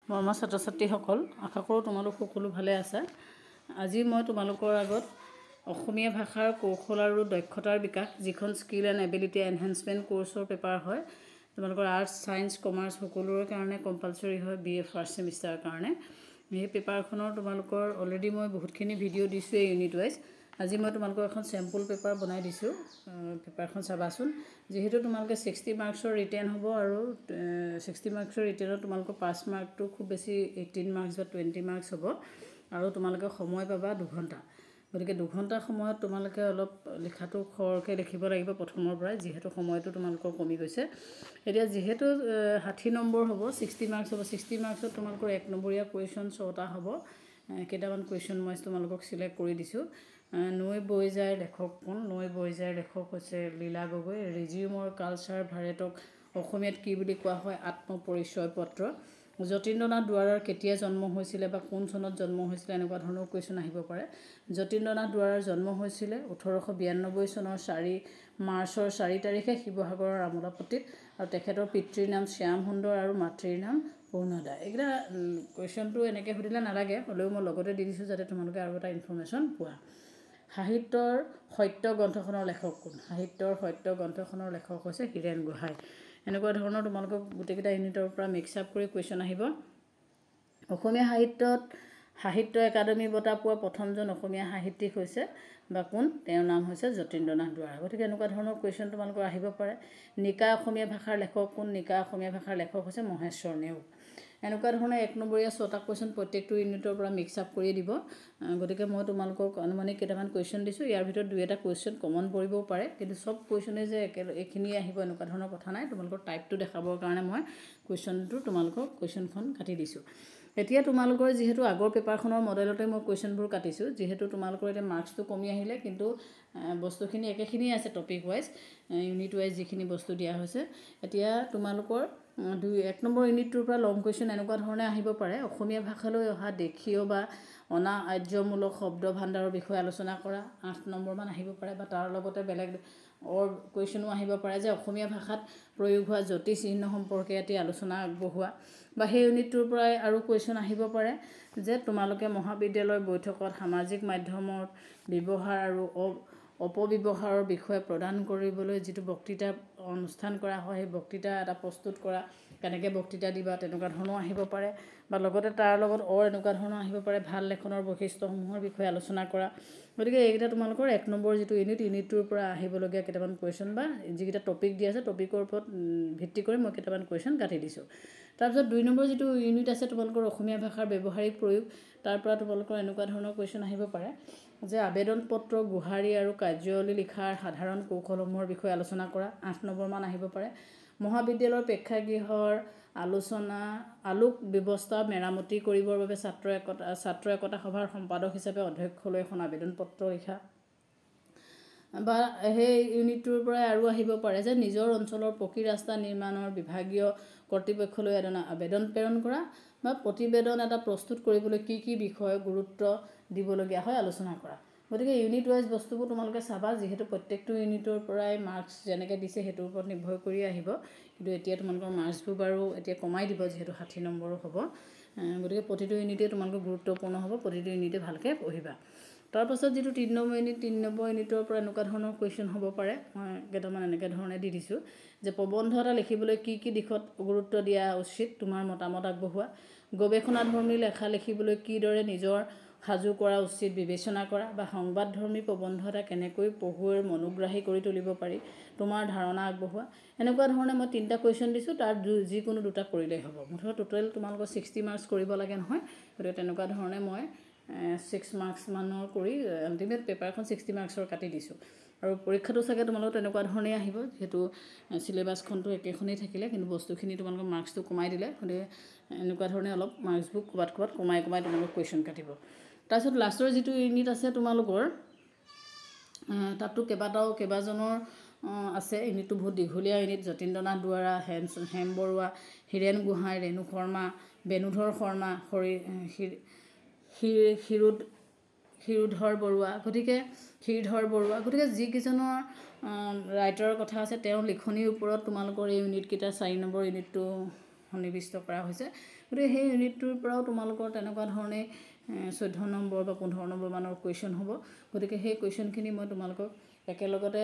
মৰমৰ ছাত্ৰ ছাত্ৰীসকল, আশা কৰোঁ তোমালোক সকলো ভালে আছে। আজি মই তোমালোকৰ আগত অসমীয়া ভাষাৰ কৌশল আৰু দক্ষতাৰ বিকাশ যিখন skill and ability enhancement কোৰ্চৰ paper হয়। তোমালোকৰ আৰ্টছ, ছায়েন্স, কমাৰ্চ সকলোৰে কাৰণে কম্পালচৰি হয় BA ফাৰ্ষ্ট ছেমিষ্টাৰৰ কাৰণে। এই পেপাৰখনৰ তোমালোকৰ অলৰেডি মই বহুতখিনি ভিডিঅ' দিছোঁ এই ইউনিট ৱাইজ। আজি মই তোমালোকৰ এখন চেম্পল পেপাৰ বনাই দিছোঁ। পেপাৰখন চাবাচোন। যিহেতু তোমালোকে 60 মাৰ্কছৰ ৰিটেন হ'ব আৰু 60 মাৰ্কছৰ ৰিটেনত তোমালোকৰ পাছ মাৰ্কটো খুব বেছি 18 মাৰ্কছ বা 20 মাৰ্কছ হ'ব আৰু তোমালোকে সময় পাবা 2 ঘণ্টা। গতিকে 2 ঘণ্টা সময়ত তোমালোকে অলপ লিখাটো খৰকৈ লিখিব লাগিব প্ৰথমৰ পৰাই, যিহেতু সময়টো তোমালোকৰ কমি গৈছে। এতিয়া যিহেতু 60 নম্বৰ হ'ব, 60 মাৰ্কছ হ'ব, 60 মাৰ্কছত তোমালোকৰ 1 নম্বৰীয়া কুৱেশ্যন 6টা হ'ব। কেইটামান কুৱেশ্যন মই তোমালোকক চিলেক্ট কৰি দিছোঁ। নৈ বৈ যায় লেখক কোন? নৈ বৈ যায় লেখক হৈছে লীলা গগৈ। ৰিজিউমৰ কালচাৰ ভাৰেটক অসমীয়াত কি বুলি কোৱা হয়? আত্মপৰিচয় পত্ৰ। যতীন্দ্ৰনাথ দুৱৰাৰ কেতিয়া জন্ম হৈছিলে বা কোন চনত জন্ম হৈছিলে, এনেকুৱা ধৰণৰ কুৱেশ্যন আহিব পাৰে। যতীন্দ্ৰনাথ দুৱৰাৰ জন্ম হৈছিলে 1892 চনৰ 4 মাৰ্চৰ 4 তাৰিখে শিৱসাগৰৰ আমোলাপট্টিত, আৰু তেখেতৰ পিতৃৰ নাম শ্যাম সুন্দৰ আৰু মাতৃৰ নাম অৰুণোদা। এইকেইটা কুৱেশ্যনটো এনেকৈ সুধিলে নালাগে, হ'লেও মই লগতে দি দিছোঁ যাতে তোমালোকে আৰু এটা ইনফৰ্মেশ্যন পোৱা। সাহিত্যৰ সত্য গ্ৰন্থখনৰ লেখক কোন? সাহিত্যৰ সত্য গ্ৰন্থখনৰ লেখক হৈছে হীৰেণ গোহাঁই। এনেকুৱা ধৰণৰ তোমালোকক গোটেইকেইটা ইউনিটৰ পৰা মিক্স আপ কৰি কুৱেশ্যন আহিব। অসমীয়া সাহিত্যত সাহিত্য একাডেমী বঁটা পোৱা প্ৰথমজন অসমীয়া সাহিত্যিক হৈছে বা কোন? তেওঁৰ নাম হৈছে যতীন্দ্ৰনাথ দুৱৰা। গতিকে এনেকুৱা ধৰণৰ কুৱেশ্যন তোমালোকৰ আহিব পাৰে। নিকা অসমীয়া ভাষাৰ লেখক কোন? নিকা অসমীয়া ভাষাৰ লেখক হৈছে মহেশ্বৰ নেওগ। এনেকুৱা ধৰণৰ 1 নম্বৰীয়া 6টা কুৱেশ্যন প্ৰত্যেকটো ইউনিটৰ পৰা মিক্স আপ কৰি দিব। গতিকে মই তোমালোকক আনুমানিক কেইটামান কুৱেশ্যন দিছোঁ। ইয়াৰ ভিতৰত 2-এটা কুৱেশ্যন কমন পৰিবও পাৰে, কিন্তু চব কুৱেশ্যনে যে এইখিনিয়ে আহিব এনেকুৱা ধৰণৰ কথা নাই। তোমালোকৰ টাইপটো দেখাবৰ কাৰণে মই কুৱেশ্যনখন কাটি দিছোঁ। এতিয়া তোমালোকৰ যিহেতু আগৰ পেপাৰখনৰ মডেলতে মই কুৱেশ্যনবোৰ কাটিছোঁ, যিহেতু তোমালোকৰ এতিয়া মাৰ্কছটো কমি আহিলে, কিন্তু বস্তুখিনি একেখিনিয়ে আছে টপিক ৱাইজ, ইউনিট ৱাইজ যিখিনি বস্তু দিয়া হৈছে। এতিয়া তোমালোকৰ 1 নম্বৰ ইউনিটটোৰ পৰা লং কুৱেশ্যন এনেকুৱা ধৰণে আহিব পাৰে। অসমীয়া ভাষালৈ অহা দেশীয় বা অনা আৰ্যমূলক শব্দ ভাণ্ডাৰৰ বিষয়ে আলোচনা কৰা, 8 নম্বৰমান আহিব পাৰে। বা তাৰ লগতে বেলেগ কুৱেশ্যনো আহিব পাৰে যে অসমীয়া ভাষাত প্ৰয়োগ হোৱা জ্যোতি চিহ্ন সম্পৰ্কে এটি আলোচনা আগবঢ়োৱা। বা সেই ইউনিটটোৰ পৰাই আৰু কুৱেশ্যন আহিব পাৰে যে তোমালোকে মহাবিদ্যালয়ৰ বৈঠকত সামাজিক মাধ্যমৰ ব্যৱহাৰ আৰু অপব্যৱহাৰৰ বিষয়ে প্ৰদান কৰিবলৈ যিটো বক্তৃতা অনুষ্ঠান কৰা হয়, সেই বক্তৃতা এটা প্ৰস্তুত কৰা, কেনেকৈ বক্তৃতা দিবা, তেনেকুৱা ধৰণৰ আহিব পাৰে। বা লগতে তাৰ লগত এনেকুৱা ধৰণৰ আহিব পাৰে ভাল লেখনৰ বৈশিষ্ট্যসমূহৰ বিষয়ে আলোচনা কৰা। গতিকে এইকেইটা তোমালোকৰ 1 নম্বৰ যিটো ইউনিটটোৰ পৰা আহিবলগীয়া কেইটামান কুৱেশ্যন বা যিকেইটা টপিক দিয়া আছে, টপিকৰ ওপৰত ভিত্তি কৰি মই কেইটামান কুৱেশ্যন কাটি দিছোঁ। তাৰপিছত 2 নম্বৰ যিটো ইউনিট আছে তোমালোকৰ অসমীয়া ভাষাৰ ব্যৱহাৰিক প্ৰয়োগ, তাৰ পৰা তোমালোকৰ এনেকুৱা ধৰণৰ কুৱেশ্যন আহিব পাৰে যে আবেদন পত্ৰ, গুহাৰি আৰু কাৰ্যাৱলী লিখাৰ সাধাৰণ কৌশলসমূহৰ বিষয়ে আলোচনা কৰা, 8 নম্বৰমান আহিব পাৰে। মহাবিদ্যালয়ৰ প্ৰেক্ষাগৃহৰ আলোক ব্যৱস্থা মেৰামতি কৰিবৰ বাবে ছাত্ৰ একতা সভাৰ সম্পাদক হিচাপে অধ্যক্ষলৈ এখন আবেদন পত্ৰ লিখা। বা সেই ইউনিটটোৰ পৰাই আৰু আহিব পাৰে যে নিজৰ অঞ্চলৰ পকী ৰাস্তা নিৰ্মাণৰ বিভাগীয় কৰ্তৃপক্ষলৈ আবেদন প্ৰেৰণ কৰা, বা প্ৰতিবেদন এটা প্ৰস্তুত কৰিবলৈ কি কি বিষয়ে গুৰুত্ব দিবলগীয়া হয় আলোচনা কৰা। গতিকে ইউনিট ৱাইজ বস্তুবোৰ তোমালোকে চাবা, যিহেতু প্ৰত্যেকটো ইউনিটৰ পৰাই মাৰ্কছ যেনেকৈ দিছে সেইটোৰ ওপৰত নিৰ্ভৰ কৰি আহিব। কিন্তু এতিয়া তোমালোকৰ মাৰ্কছবোৰ বাৰু এতিয়া কমাই দিব, যিহেতু 60 নম্বৰো হ'ব। গতিকে প্ৰতিটো ইউনিটেই তোমালোকৰ গুৰুত্বপূৰ্ণ হ'ব, প্ৰতিটো ইউনিটেই ভালকৈ পঢ়িবা। তাৰপাছত যিটো 3 নম্বৰ ইউনিটৰ পৰা এনেকুৱা ধৰণৰ কুৱেশ্যন হ'ব পাৰে। মই কেইটামান এনেকৈ ধৰণে দি দিছোঁ যে প্ৰবন্ধ এটা লিখিবলৈ কি কি দিশত গুৰুত্ব দিয়া উচিত, তোমাৰ মতামত আগবঢ়োৱা। গৱেষণাধৰ্মী লেখা লিখিবলৈ কিদৰে নিজৰ সাজু কৰা উচিত বিবেচনা কৰা। বা সংবাদধৰ্মী প্ৰবন্ধ এটা কেনেকৈ পঢ়ুৱৈৰ মনোগ্ৰাহী কৰি তুলিব পাৰি, তোমাৰ ধাৰণা আগবঢ়োৱা। এনেকুৱা ধৰণে মই 3টা কুৱেশ্যন দিছোঁ, তাৰ যিকোনো 2টা কৰিলেই হ'ব। মুঠতে টোটেল তোমালোকৰ 60 মাৰ্কছ কৰিব লাগে নহয়। গতিকে তেনেকুৱা ধৰণে মই 6 মাৰ্কছমানৰ কৰি আল্টিমেট পেপাৰখন 60 মাৰ্কছৰ কাটি দিছোঁ। আৰু পৰীক্ষাটো চাগে তোমালোকৰ তেনেকুৱা ধৰণেই আহিব, যিহেতু চিলেবাছখনটো একেখনেই থাকিলে, কিন্তু বস্তুখিনি তোমালোকৰ মাৰ্কছটো কমাই দিলে। গতিকে এনেকুৱা ধৰণে অলপ মাৰ্কছবোৰ ক'ৰবাত কমাই তোমালোকৰ কুৱেশ্যন কাটিব। তাৰপিছত লাষ্টৰ যিটো ইউনিট আছে তোমালোকৰ, তাততো কেইবাজনৰ আছে। ইউনিটটো বহুত দীঘলীয়া ইউনিট। যতীন্দ্ৰনাথ দুৱৰা, হেম বৰুৱা, হীৰেণ গোহাঁই, ৰেণু শৰ্মা, বেণুধৰ শৰ্মা, ক্ষীৰোধৰ বৰুৱা। গতিকে যিকেইজনৰ ৰাইটাৰৰ কথা আছে, তেওঁৰ লিখনিৰ ওপৰত তোমালোকৰ এই ইউনিটকেইটা 4 নম্বৰ ইউনিটটো সন্নিৱিষ্ট কৰা হৈছে গতিকে সেই ইউনিটটোৰ পৰাও তোমালোকৰ তেনেকুৱা ধৰণে 14 নম্বৰ বা 15 নম্বৰ মানৰ কুৱেশ্যন হ'ব গতিকে সেই কুৱেশ্যনখিনি মই তোমালোকক একেলগতে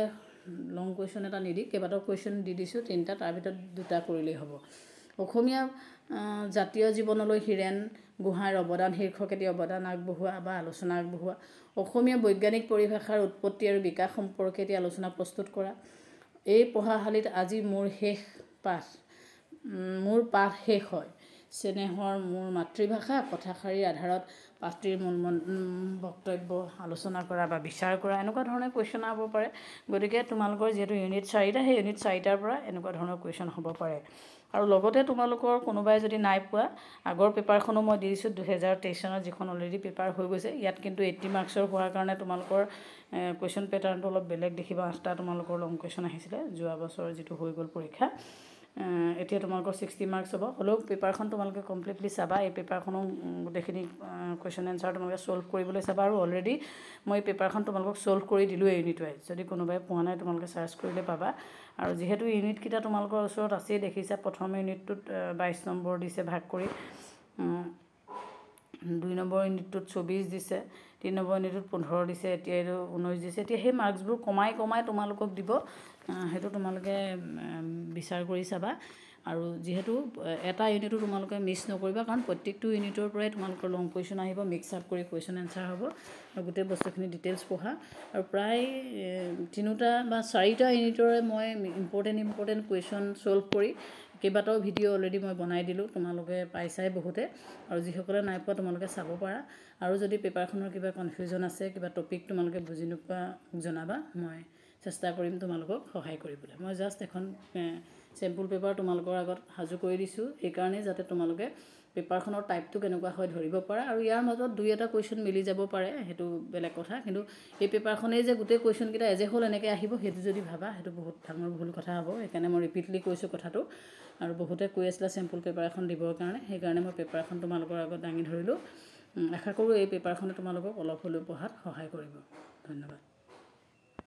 লং কুৱেশ্যন এটা নিদি কেইবাটাও কুৱেশ্যন দি দিছোঁ 3টা তাৰ ভিতৰত 2টা কৰিলেই হ'ব অসমীয়া জাতীয় জীৱনলৈ হীৰেণ গোহাঁইৰ অৱদান শীৰ্ষক এটি অৱদান আগবঢ়োৱা বা আলোচনা আগবঢ়োৱা অসমীয়া বৈজ্ঞানিক পৰিভাষাৰ উৎপত্তি আৰু বিকাশ সম্পৰ্কে এটি আলোচনা প্ৰস্তুত কৰা এই পঢ়াশালীত আজি মোৰ পাঠ শেষ হয় স্নেহৰ মোৰ মাতৃভাষা কথাশাৰীৰ আধাৰত পাঠটিৰ মূল বক্তব্য আলোচনা কৰা বা বিচাৰ কৰা এনেকুৱা ধৰণৰ কুৱেশ্যন হ'ব পাৰে গতিকে তোমালোকৰ যিহেতু ইউনিট 4টা সেই ইউনিট 4টাৰ পৰা এনেকুৱা ধৰণৰ কুৱেশ্যন হ'ব পাৰে আৰু লগতে তোমালোকৰ কোনোবাই যদি নাই পোৱা আগৰ পেপাৰখনো মই দি দিছোঁ 2023 চনত যিখন অলৰেডি পেপাৰ হৈ গৈছে ইয়াত কিন্তু 80 মাৰ্কছৰ হোৱাৰ কাৰণে তোমালোকৰ কুৱেশ্যন পেটাৰ্ণটো অলপ বেলেগ দেখিবা 8টা তোমালোকৰ লং কুৱেশ্যন আহিছিলে যোৱা বছৰ যিটো হৈ গ'ল পৰীক্ষা এতিয়া তোমালোকৰ 60 মাৰ্কছ হ'ব হ'লেও পেপাৰখন তোমালোকে কমপ্লিটলি চাবা এই পেপাৰখনো গোটেইখিনি কুৱেশ্যন এনচাৰ তোমালোকে ছল্ভ কৰিবলৈ চাবা আৰু অলৰেডি মই এই পেপাৰখন তোমালোকক ছল্ভ কৰি দিলোঁ ইউনিট ৱাইজ যদি কোনোবাই পোৱা নাই তোমালোকে চাৰ্চ কৰিলে পাবা আৰু যিহেতু ইউনিটকেইটা তোমালোকৰ ওচৰত আছেই দেখিছা প্ৰথম ইউনিটটোত 22 নম্বৰ দিছে ভাগ কৰি 2 নম্বৰ ইউনিটটোত 24 দিছে 3 নম্বৰ ইউনিটটোত 15 দিছে এতিয়া এইটো 19 দিছে এতিয়া সেই মাৰ্কছবোৰ কমাই তোমালোকক দিব সেইটো তোমালোকে বিচাৰ কৰি চাবা আৰু যেহেতু এটা ইউনিটো তোমালোকে মিছ নকৰিবা কাৰণ প্ৰত্যেকটো ইউনিটৰ পৰাই তোমালোকৰ লং কুৱেশ্যন আহিব মিক্স আপ কৰি কুৱেশ্যন এনচাৰ হ'ব আৰু গোটেই বস্তুখিনি ডিটেইলছ পঢ়া আৰু প্ৰায় 3টা বা 4টা ইউনিটৰে মই ইম্পৰ্টেণ্ট কুৱেশ্যন ছল্ভ কৰি কেইবাটাও ভিডিঅ' অলৰেডি মই বনাই দিলোঁ তোমালোকে পাইছাই বহুতে আৰু যিসকলে নাই পোৱা তোমালোকে চাব পাৰা আৰু যদি পেপাৰখনৰ কিবা কনফিউজন আছে কিবা টপিক তোমালোকে বুজি নোপোৱা জনাবা মই চেষ্টা কৰিম তোমালোকক সহায় কৰিবলৈ মই জাষ্ট এখন চেম্পল পেপাৰ তোমালোকৰ আগত সাজু কৰি দিছোঁ এইকাৰণে যাতে তোমালোকে পেপাৰখনৰ টাইপটো কেনেকুৱা হয় ধৰিব পাৰা আৰু ইয়াৰ মাজত 2-এটা কুৱেশ্যন মিলি যাব পাৰে সেইটো বেলেগ কথা কিন্তু এই পেপাৰখনেই যে গোটেই কুৱেশ্যনকেইটা এজে হ'ল এনেকৈ আহিব সেইটো যদি ভাবা সেইটো বহুত ডাঙৰ ভুল কথা হ'ব সেইকাৰণে মই ৰিপিটলি কৈছোঁ কথাটো আৰু বহুতে কৈ আছিলে চেম্পল পেপাৰ এখন দিবৰ কাৰণে সেইকাৰণে মই পেপাৰখন তোমালোকৰ আগত দাঙি ধৰিলোঁ আশা কৰোঁ এই পেপাৰখনে তোমালোকক অলপ হ'লেও পঢ়াত সহায় কৰিব ধন্যবাদ